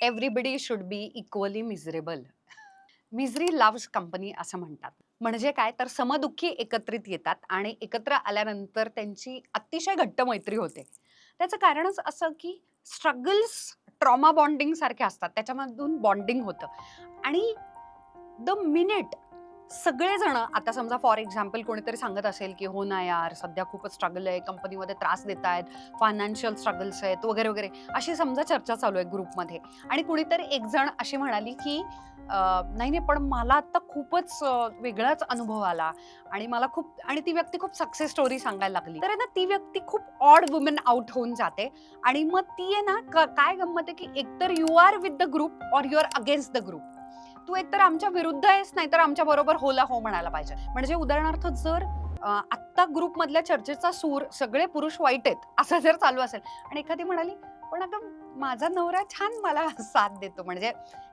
Everybody should be equally miserable. Misery loves company असं म्हणतात. म्हणजे काय तर समदुःखी एकत्रित येतात आणि एकत्र आल्यानंतर त्यांची अतिशय घट्ट मैत्री होते. त्याचं कारणच असं की स्ट्रगल्स ट्रॉमा बॉन्डिंग सारखे असतात. त्याच्यामधून बॉन्डिंग होतं आणि द मिनिट सगळेजण आता समजा फॉर एक्झाम्पल कोणीतरी सांगत असेल की हो ना यार सध्या खूपच स्ट्रगल आहे, कंपनीमध्ये त्रास देत आहेत, फायनान्शियल स्ट्रगल्स आहेत वगैरे वगैरे, अशी समजा चर्चा चालू आहे ग्रुपमध्ये आणि कुणीतरी एक जण अशी म्हणाली की नाही नाही पण मला आता खूपच वेगळाच अनुभव आला आणि मला खूप, आणि ती व्यक्ती खूप सक्सेस स्टोरी सांगायला लागली, तर आहे ना ती व्यक्ती खूप ऑड वुमन आउट होऊन जाते आणि मग ती आहे ना काय गंमत आहे की एकतर you are with the group or you are against the group. तू एकतर आमच्या विरुद्ध आहेस नाही तर आमच्या बरोबर होला हो म्हणायला पाहिजे. म्हणजे उदाहरणार्थ जर आत्ता ग्रुप मधल्या चर्चेचा सूर सगळे पुरुष वाईट आहेत असं जर चालू असेल आणि एखादी म्हणाली पण अगं माझा नवरा छान मला साथ देतो, म्हणजे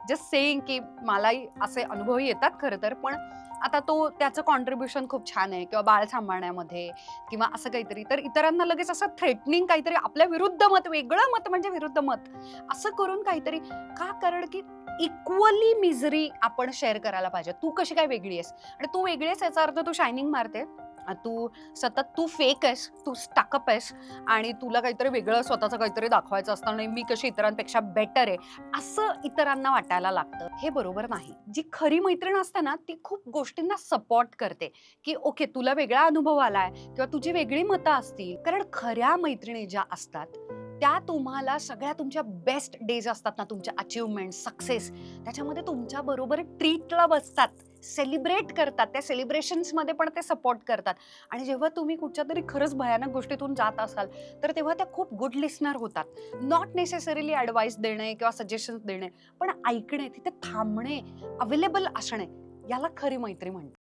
जस्ट सेइंग की मलाही असे अनुभव येतात खरं तर, पण आता तो त्याचं कॉन्ट्रीब्युशन खूप छान आहे किंवा बाळ सांभाळण्यामध्ये किंवा असं काहीतरी, तर इतरांना लगेच असं थ्रेटनिंग काहीतरी आपल्या विरुद्ध मत, वेगळं मत म्हणजे विरुद्ध मत असं करून काहीतरी, का कारण की इक्वली मिझरी आपण शेअर करायला पाहिजे. तू कशी काय वेगळी आहेस आणि तू वेगळी आहेस याचा अर्थ तू शायनिंग मारते, तू सतत तू फेक आहेस, तू स्टकअप आहेस आणि तुला काहीतरी वेगळं स्वतःचं काहीतरी दाखवायचं असतं आणि मी कशी इतरांपेक्षा बेटर आहे असं इतरांना वाटायला लागतं. हे बरोबर नाही. जी खरी मैत्रीण असते ना ती खूप गोष्टींना सपोर्ट करते की ओके तुला वेगळा अनुभव आलाय किंवा तुझी वेगळी मतं असतील, कारण खऱ्या मैत्रिणी ज्या असतात त्या तुम्हाला सगळ्या तुमच्या बेस्ट डेज असतात ना, तुमच्या अचिव्हमेंट सक्सेस त्याच्यामध्ये तुमच्या बरोबर ट्रीटला बसतात, सेलिब्रेट करतात, त्या सेलिब्रेशन्समध्ये पण ते सपोर्ट करतात आणि जेव्हा तुम्ही कुठच्या तरी खरंच भयानक गोष्टीतून जात असाल तर तेव्हा त्या खूप गुड लिस्नर होतात. नॉट नेसेसरीली ॲडवाईस देणे किंवा सजेशन्स देणे, पण ऐकणे, तिथे थांबणे, अवेलेबल असणे, याला खरी मैत्री म्हणतात.